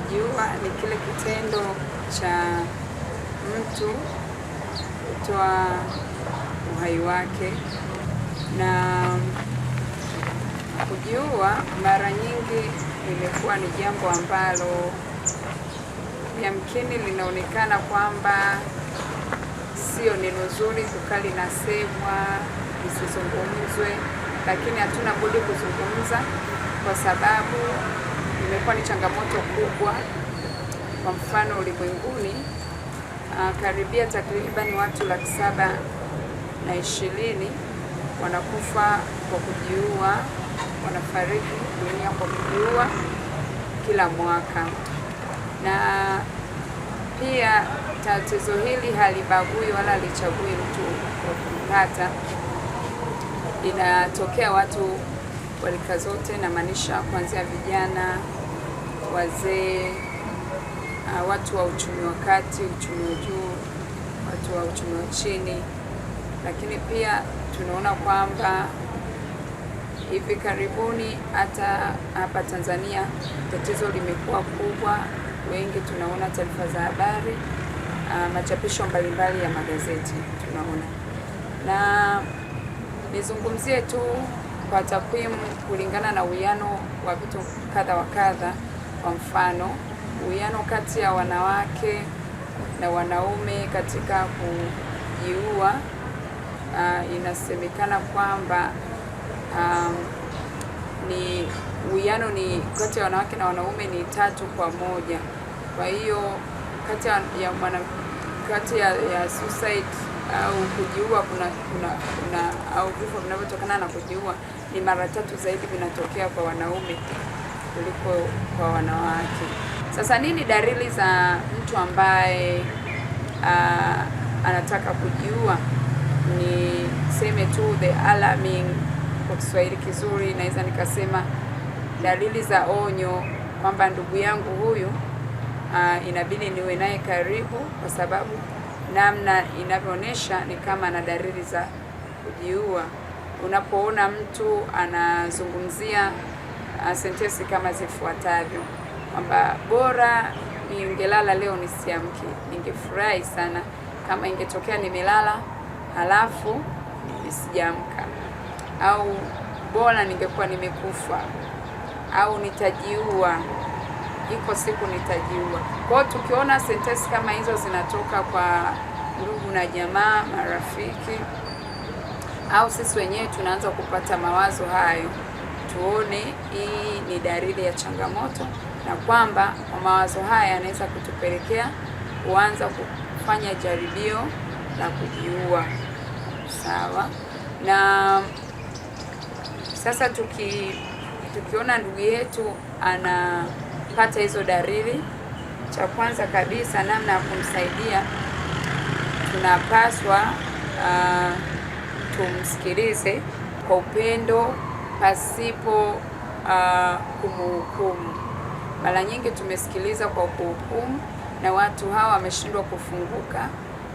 Kujiua ni kile kitendo cha mtu kutoa uhai wake, na kujiua mara nyingi limekuwa ni jambo ambalo yamkini linaonekana kwamba sio neno zuri, kukaa linasemwa, lisizungumzwe, lakini hatuna budi kuzungumza kwa sababu imekuwa ni changamoto kubwa. Kwa mfano ulimwenguni, karibia takriban watu 720,000 wanakufa kwa kujiua, wanafariki dunia kwa kujiua kila mwaka. Na pia tatizo hili halibagui wala halichagui mtu wa kulipata. Inatokea watu wa rika zote, na maanisha kuanzia vijana, wazee, watu wa uchumi wa kati, uchumi wa juu, watu wa uchumi wa chini. Lakini pia tunaona kwamba hivi karibuni hata hapa Tanzania tatizo limekuwa kubwa. Wengi tunaona taarifa za habari, machapisho mbalimbali ya magazeti tunaona. Na nizungumzie tu kwa takwimu kulingana na uwiano wa vitu kadha wa kadha. Kwa mfano, uwiano kati ya wanawake na wanaume katika kujiua, inasemekana kwamba ni uwiano ni kati ya wanawake na wanaume ni 3:1. Kwa hiyo kati ya suicide au kujiua kuna au vifo vinavyotokana na kujiua ni mara 3 zaidi vinatokea kwa wanaume kuliko kwa wanawake. Sasa nini dalili za mtu ambaye anataka kujiua? Ni seme tu the alarming, kwa Kiswahili kizuri naweza nikasema dalili za onyo kwamba ndugu yangu huyu inabidi niwe naye karibu, kwa sababu namna inavyoonyesha ni kama ana dalili za kujiua. Unapoona mtu anazungumzia sentensi kama zifuatavyo kwamba bora ningelala leo nisiamke, ningefurahi sana kama ingetokea nimelala halafu nisijaamka, au bora ningekuwa nimekufa, au nitajiua, iko siku nitajiua. Kwa hiyo tukiona sentensi kama hizo zinatoka kwa ndugu na jamaa, marafiki, au sisi wenyewe tunaanza kupata mawazo hayo, tuone hii ni dalili ya changamoto, na kwamba mawazo haya yanaweza kutupelekea kuanza kufanya jaribio la kujiua. Sawa? Na sasa tukiona ndugu yetu anapata hizo dalili, cha kwanza kabisa, namna ya kumsaidia, tunapaswa tumsikilize kwa upendo pasipo kumhukumu. Mara nyingi tumesikiliza kwa kuhukumu, na watu hawa wameshindwa kufunguka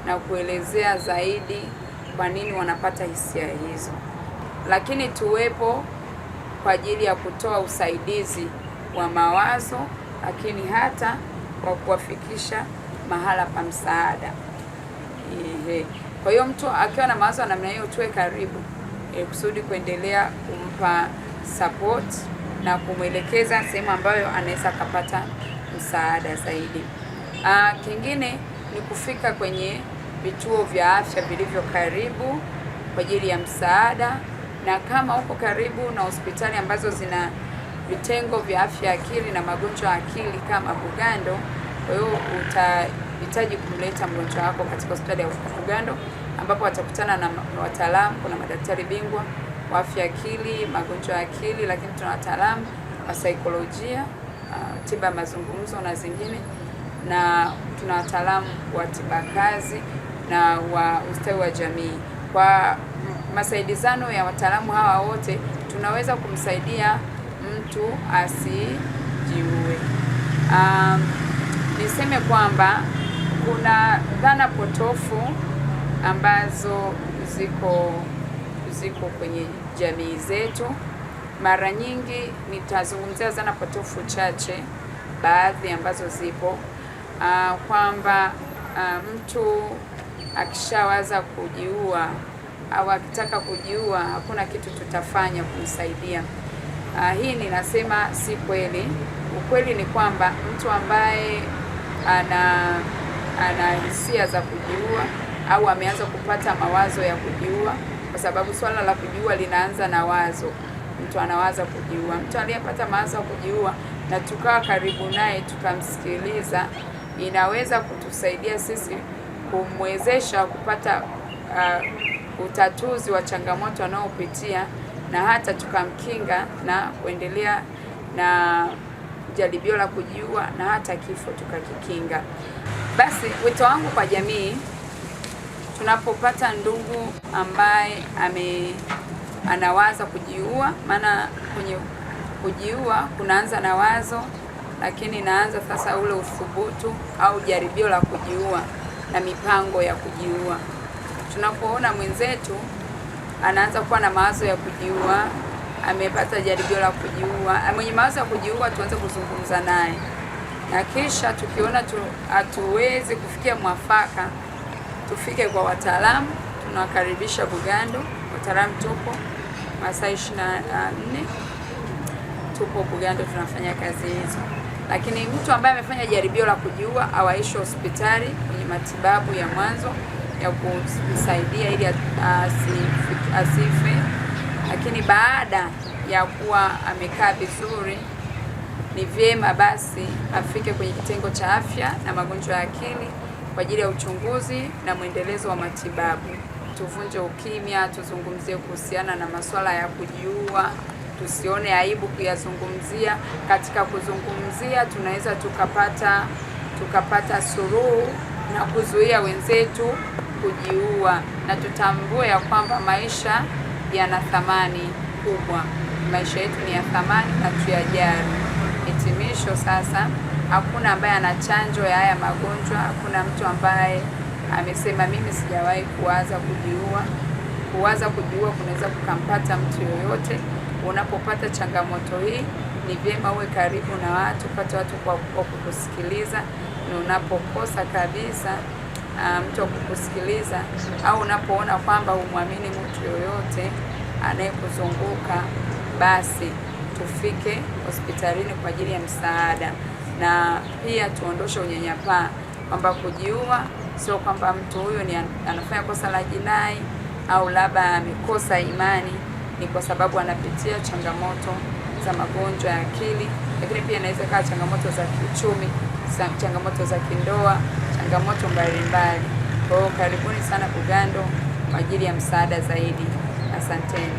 na kuelezea zaidi kwa nini wanapata hisia hizo. Lakini tuwepo kwa ajili ya kutoa usaidizi wa mawazo, lakini hata kwa kuwafikisha mahala pa msaada. Kwa hiyo mtu akiwa na mawazo namna hiyo, tuwe karibu kusudi kuendelea kumpa support na kumwelekeza sehemu ambayo anaweza kupata msaada zaidi. Kingine ni kufika kwenye vituo vya afya vilivyo karibu kwa ajili ya msaada, na kama uko karibu na hospitali ambazo zina vitengo vya afya akili na magonjwa ya akili kama Bugando, kwa hiyo utahitaji kumleta mgonjwa wako katika hospitali ya Bugando, ambapo watakutana na wataalamu. Kuna madaktari bingwa wa afya akili, magonjwa ya akili, lakini tuna wataalamu wa saikolojia, tiba mazungumzo na zingine, na tuna wataalamu wa tiba kazi na wa ustawi wa jamii. Kwa masaidizano ya wataalamu hawa wote tunaweza kumsaidia mtu asijiue. Niseme kwamba kuna dhana potofu ambazo ziko kwenye jamii zetu. Mara nyingi nitazungumzia dhana potofu chache. baadhi ambazo zipo kwamba mtu akishawaza kujiua au akitaka kujiua hakuna kitu tutafanya kumsaidia. Hii ninasema si kweli. Ukweli ni kwamba mtu ambaye ana hisia za kujiua au ameanza kupata mawazo ya kujiua, kwa sababu swala la kujiua linaanza na wazo. Mtu anawaza kujiua. Mtu aliyepata mawazo ya kujiua na tukawa karibu naye tukamsikiliza, inaweza kutusaidia sisi kumwezesha kupata utatuzi wa changamoto anaopitia, na hata tukamkinga na kuendelea na jaribio la kujiua na hata kifo tukakikinga. Basi wito wangu kwa jamii, tunapopata ndugu ambaye anawaza kujiua, maana kwenye kujiua kunaanza na wazo, lakini inaanza sasa ule uthubutu au jaribio la kujiua na mipango ya kujiua. Tunapoona mwenzetu anaanza kuwa na mawazo ya kujiua, amepata jaribio la kujiua, mwenye mawazo ya kujiua, tuanze kuzungumza naye, na kisha tukiona hatuwezi kufikia mwafaka, tufike kwa wataalamu. Tunawakaribisha Bugando, wataalamu tupo masaa 24 tupo Bugando, tunafanya kazi hizo. Lakini mtu ambaye amefanya jaribio la kujiua awaishwe hospitali kwenye matibabu ya mwanzo ya kumsaidia ili asife. Lakini baada ya kuwa amekaa vizuri, ni vyema basi afike kwenye kitengo cha afya na magonjwa ya akili kwa ajili ya uchunguzi na mwendelezo wa matibabu. Tuvunje ukimya, tuzungumzie kuhusiana na masuala ya kujiua, tusione aibu kuyazungumzia. Katika kuzungumzia tunaweza tukapata suluhu na kuzuia wenzetu kujiua, na tutambue ya kwamba maisha yana thamani kubwa. Maisha yetu ni ya thamani na tuyajali. Hitimisho sasa, hakuna ambaye ana chanjo ya haya magonjwa. Hakuna mtu ambaye amesema mimi sijawahi kuwaza kujiua. Kuwaza kujiua kunaweza kukampata mtu yoyote. Unapopata changamoto hii, ni vyema uwe karibu na watu, pata watu kwa kukusikiliza. Na unapokosa kabisa mtu wa kukusikiliza, au unapoona kwamba humwamini mtu yoyote anayekuzunguka, basi tufike hospitalini kwa ajili ya msaada. Na pia tuondoshe unyanyapaa, kwamba kujiua sio kwamba mtu huyo ni anafanya kosa la jinai au labda amekosa imani. Ni kwa sababu anapitia changamoto za magonjwa ya akili, lakini pia inaweza kuwa changamoto za kiuchumi, changamoto za kindoa, changamoto mbalimbali. Kwa hiyo karibuni sana Bugando kwa ajili ya msaada zaidi. Asanteni.